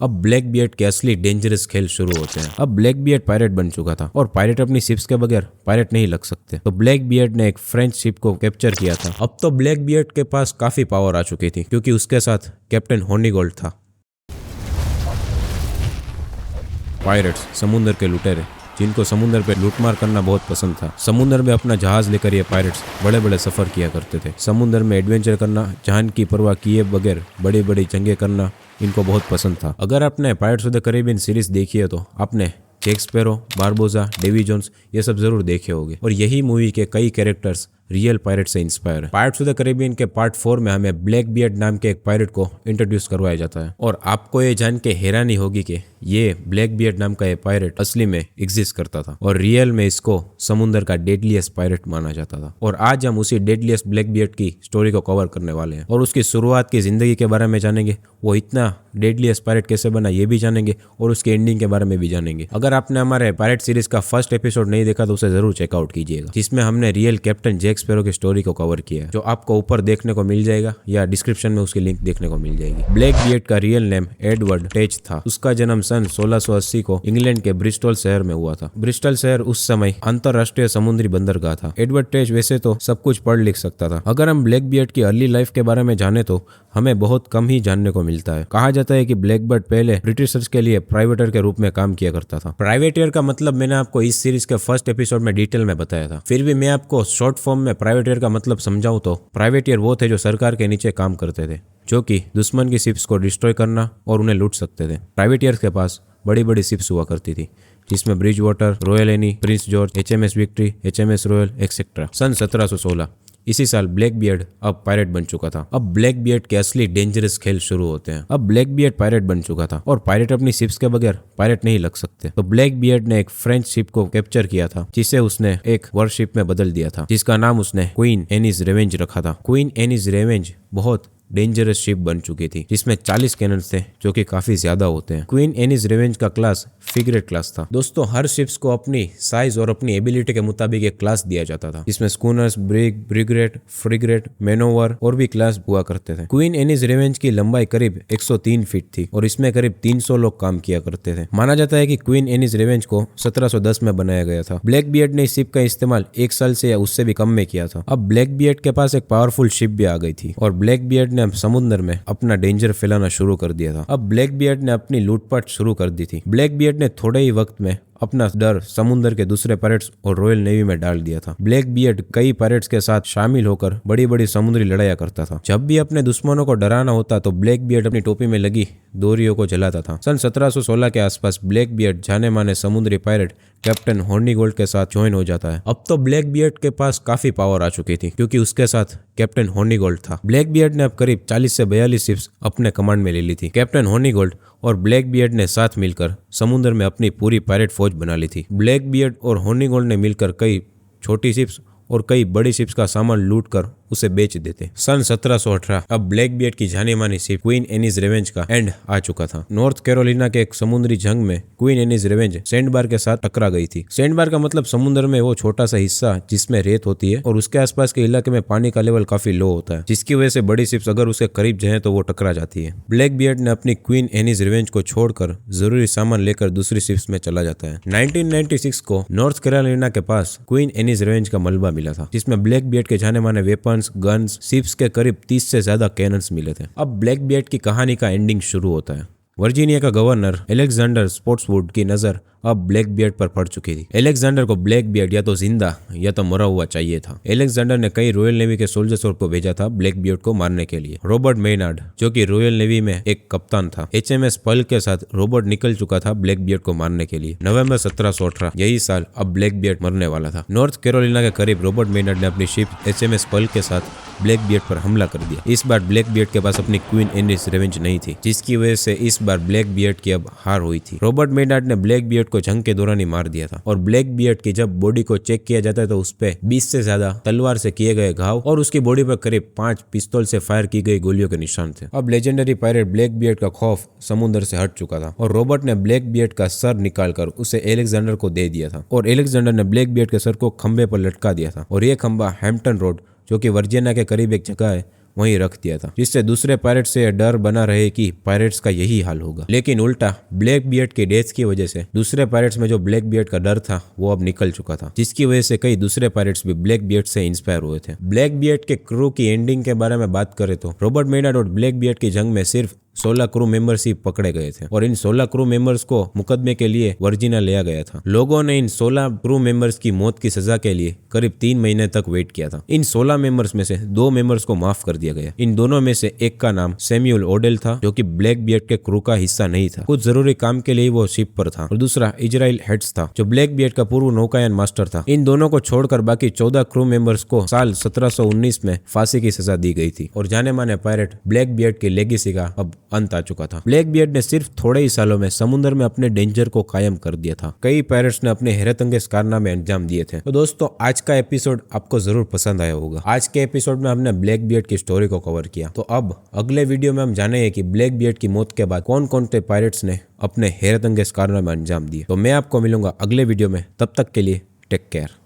अब black beard के असली डेंजरस खेल शुरू होते हैं। अब ब्लैक बियर्ड पायरेट बन चुका था और पायरेट अपनी शिप्स के बगैर पायरेट नहीं लग सकते, तो ब्लैक बियर्ड ने एक फ्रेंच शिप को कैप्चर किया था। अब तो ब्लैक बियर्ड के पास काफी पावर आ चुकी थी क्योंकि उसके साथ कैप्टन हॉर्नीगोल्ड था। पायरेट्स समुद्र के लुटेरे जिनको समुद्र पे लूटमार करना बहुत पसंद था। समुद्र में अपना जहाज लेकर ये पायरेट्स बड़े बड़े सफर किया करते थे। समुद्र में एडवेंचर करना, जान की परवाह किए बगैर बड़ी बड़ी जंगें करना इनको बहुत पसंद था। अगर आपने Pirates of the Caribbean series देखी है तो आपने Jack Sparrow, Barbossa, Davy Jones ये सब जरूर देखे होंगे और यही मूवी के कई कैरेक्टर्स रियल पायरेट से इंस्पायर है। पायरेट्स ऑफ द कैरिबियन के पार्ट 4 में हमें ब्लैक बियर्ड नाम के एक पायरेट को इंट्रोड्यूस करवाया जाता है और आपको ये जान के हैरानी होगी कि ये ब्लैक बियर्ड नाम का ये पायरेट असली में एग्जिस्ट करता था और रियल में इसको समुद्र का डेडलीस्ट पायरेट माना जाता था। और आज हम उसी डेडलीस्ट ब्लैक बियर्ड की स्टोरी को कवर करने वाले हैं और उसकी शुरुआत की जिंदगी के बारे में जानेंगे, वो इतना डेडलीस्ट पायरेट कैसे बना ये भी जानेंगे और उसके एंडिंग के बारे में भी जानेंगे। अगर आपने हमारे पायरेट सीरीज का फर्स्ट एपिसोड नहीं देखा तो उसे जरूर चेकआउट कीजिएगा, जिसमें हमने रियल कैप्टन जैक स्पैरो की स्टोरी को कवर किया है, जो आपको ऊपर देखने को मिल जाएगा या डिस्क्रिप्शन में उसकी लिंक देखने को मिल जाएगी। ब्लैक बियर्ड का रियल नेम एडवर्ड टेच था। उसका जन्म सन 1680 को इंग्लैंड के ब्रिस्टल शहर में हुआ था। ब्रिस्टल शहर उस समय अंतरराष्ट्रीय समुद्री बंदरगाह था। एडवर्ड टेच वैसे तो सब कुछ पढ़ लिख सकता था। अगर हम ब्लैक बियर्ड की अर्ली लाइफ के बारे में जाने तो हमें बहुत कम ही जानने को मिलता है। कहा जाता है कि ब्लैक बियर्ड पहले ब्रिटिशर्स के लिए प्राइवेटर के रूप में काम किया करता था। प्राइवेटर का मतलब मैंने आपको इस सीरीज के फर्स्ट एपिसोड में डिटेल में बताया था। फिर भी मैं आपको शॉर्ट फॉर्म में प्राइवेटर का मतलब समझाऊं तो प्राइवेटर वो थे जो सरकार के नीचे काम करते थे, जो कि दुश्मन की शिप्स को डिस्ट्रॉय करना और उन्हें लूट सकते थे। प्राइवेटियर्स के पास बड़ी बड़ी शिप्स हुआ करती थी जिसमें Bridgewater, Royal Anne, Prince George, HMS Victory, HMS Royal etcetera. सन 1716 इसी साल ब्लैक बियर्ड अब पायरेट बन चुका था। अब ब्लैक बियर्ड के असली डेंजरस खेल शुरू होते हैं। अब ब्लैक बियर्ड पायरेट बन चुका था और पायरेट अपनी शिप्स के बगैर पायरेट नहीं लग सकते, तो ब्लैक बियर्ड ने एक फ्रेंच शिप को कैप्चर किया था जिसे उसने एक वॉरशिप में बदल दिया था, जिसका नाम उसने क्वीन एनीज रेवेंज रखा था। क्वीन एनीज रेवेंज बहुत डेंजरस शिप बन चुकी थी जिसमें 40 कैनन्स थे, जो कि काफी ज्यादा होते हैं। क्वीन एनीज रेवेंज का क्लास फ्रिगेट क्लास था। दोस्तों, हर शिप्स को अपनी साइज और अपनी एबिलिटी के मुताबिक एक क्लास दिया जाता था, जिसमें स्कूनर्स, ब्रिग, ब्रिगेड, फ्रिगेट, मैनोवर और भी क्लास हुआ करते थे। क्वीन एनीज रेवेंज की लंबाई करीब 103 फीट थी और इसमें करीब 300 लोग काम किया करते थे। माना जाता है कि क्वीन एनीज रेवेंज को 1710 में बनाया गया था। ब्लैक बियर्ड ने इस शिप का इस्तेमाल 1 साल से या उससे भी कम में किया था। अब ब्लैक बियर्ड के पास एक पावरफुल शिप भी आ गई थी और ब्लैक बियर्ड ने समुद्र में अपना डेंजर फैलाना शुरू कर दिया था। अब ब्लैक बियर्ड ने अपनी लूटपाट शुरू कर दी थी। ब्लैक बियर्ड ने थोड़े ही वक्त में अपना डर समुद्र के दूसरे पायरेट्स और रॉयल नेवी में डाल दिया था। ब्लैक बियर्ड कई पायरेट्स के साथ शामिल होकर बड़ी बड़ी समुद्री लड़ाइयां करता था। जब भी अपने दुश्मनों को डराना होता तो ब्लैक बियर्ड अपनी टोपी में लगी डोरियों को जलाता था। सन 1716 के आसपास ब्लैक बियर्ड जाने माने समुद्री पायरेट कैप्टन हॉर्नीगोल्ड के साथ ज्वाइन हो जाता है। अब तो ब्लैक बियर्ड के पास काफी पावर आ चुकी थी क्योंकि उसके साथ कैप्टन हॉर्नीगोल्ड था। ब्लैक बियर्ड ने अब करीब 40 से 42 शिप्स अपने कमांड में ले ली थी। कैप्टन हॉर्नीगोल्ड और ब्लैक बियर्ड ने साथ मिलकर समुद्र में अपनी पूरी पायरेट फौज बना ली थी। ब्लैक बियर्ड और हॉर्नीगोल्ड ने मिलकर कई छोटी शिप्स और कई बड़ी शिप्स का सामान लूट कर उसे बेच देते। सन 1718 अब ब्लैक बियर्ड की जानी मानी शिप क्वीन एनीज रेवेंज का एंड आ चुका था। नॉर्थ कैरोलिना के एक समुद्री जंग में क्वीन एनीज रेवेंज सैंडबार के साथ टकरा गई थी। सैंडबार का मतलब समुद्र में वो छोटा सा हिस्सा जिसमें रेत होती है और उसके आसपास के इलाके में पानी का लेवल काफी लो होता है, जिसकी वजह से बड़ी शिप्स अगर उसके करीब जाए तो वो टकरा जाती है। ब्लैक बियर्ड ने अपनी क्वीन एनीज रेवेंज को छोड़कर जरूरी सामान लेकर दूसरी शिप्स में चला जाता है। 1996 को नॉर्थ कैरोलिना के पास क्वीन एनीज रेवेंज का मलबा मिला था जिसमें ब्लैक बियर्ड के जाने माने वेपन्स, गन्स, शिप्स के करीब 30 से ज्यादा कैनन्स मिले थे। अब ब्लैक बियर्ड की कहानी का एंडिंग शुरू होता है। वर्जीनिया का गवर्नर अलेक्जेंडर स्पोर्ट्सवुड की नजर अब ब्लैक बियर्ड पर पड़ चुकी थी। अलेक्जेंडर को ब्लैक बियर्ड या तो जिंदा या तो मरा हुआ चाहिए था। अलेक्जेंडर ने कई रॉयल नेवी के सोल्जर्स को भेजा था ब्लैक बियर्ड को मारने के लिए। रॉबर्ट मेनार्ड, जो कि रॉयल नेवी में एक कप्तान था, HMS पर्ल के साथ रॉबर्ट निकल चुका था ब्लैक बियर्ड को मारने के लिए। नवंबर 1718 यही साल अब ब्लैक बियर्ड मरने वाला था। नॉर्थ कैरोलिना के करीब रॉबर्ट मेनार्ड ने अपनी शिप HMS पर्ल के साथ ब्लैक बियर्ड पर हमला कर दिया। इस बार ब्लैक बियर्ड के पास अपनी क्वीन एनीज रेवेंज नहीं थी, जिसकी वजह से इस बार ब्लैक बियर्ड की अब हार हुई थी। रॉबर्ट मेनार्ड ने ब्लैक बियर्ड को जंग के दौरान मार दिया था और ब्लैक बियर्ड की जब बॉडी को चेक किया जाता है तो उस पे 20 से ज्यादा तलवार से किए गए घाव और उसकी बॉडी पर करीब 5 पिस्तौल से फायर की गई गोलियों के निशान थे। अब लेजेंडरी पायरेट ब्लैक बियर्ड का खौफ समुद्र से हट चुका था और रॉबर्ट ने ब्लैक बियर्ड का सर निकालकर उसे अलेक्जेंडर को दे दिया था और अलेक्जेंडर ने ब्लैक बियर्ड के सर को खंबे पर लटका दिया था और यह खंबा हैम्पटन रोड, जो कि वर्जीनिया के करीब एक जगह है, वहीं रख दिया था, जिससे दूसरे पायरेट्स से डर बना रहे कि पायरेट्स का यही हाल होगा। लेकिन उल्टा ब्लैक बियर्ड के डेथ की वजह से दूसरे पायरेट्स में जो ब्लैक बियर्ड का डर था वो अब निकल चुका था, जिसकी वजह से कई दूसरे पायरेट्स भी ब्लैक बियर्ड से इंस्पायर हुए थे। ब्लैक बियर्ड के क्रू की एंडिंग के बारे में बात करें तो रॉबर्ट मेनार्ड और ब्लैक बियर्ड की जंग में सिर्फ 16 क्रू मेंबर्स ही पकड़े गए थे और इन 16 क्रू मेंबर्स को मुकदमे के लिए वर्जीना लिया गया था। लोगों ने इन 16 क्रू मेंबर्स की मौत की सजा के लिए करीब 3 महीने तक वेट किया था। इन 16 मेंबर्स में से 2 मेंबर्स को माफ कर दिया गया। इन दोनों में से एक का नाम सैमुअल ओडेल था, जो कि ब्लैक बियर्ड के क्रू का हिस्सा नहीं था, कुछ जरूरी काम के लिए वो शिप पर था, और दूसरा इजराइल हेड्स था, जो ब्लैक बियर्ड का पूर्व नौकायान मास्टर था। इन दोनों को छोड़कर बाकी 14 क्रू मेंबर्स को साल 1719 में फांसी की सजा दी गई थी और जाने माने पायरेट ब्लैक बियर्ड की लेगेसी का अब अंत आ चुका था। ब्लैक बियर्ड ने सिर्फ थोड़े ही सालों में समुद्र में अपने डेंजर को कायम कर दिया था। कई पायरेट्स ने अपने हैरतअंगेज कारनामे अंजाम दिए थे। तो दोस्तों, आज का एपिसोड आपको जरूर पसंद आया होगा। आज के एपिसोड में हमने ब्लैक बियर्ड की स्टोरी को कवर किया। तो अब अगले वीडियो में हम जानेंगे कि ब्लैक बियर्ड की मौत के बाद कौन कौन से पायरेट्स ने अपने हैरतअंगेज कारनामे अंजाम दिए। तो मैं आपको मिलूंगा अगले वीडियो में, तब तक के लिए टेक केयर।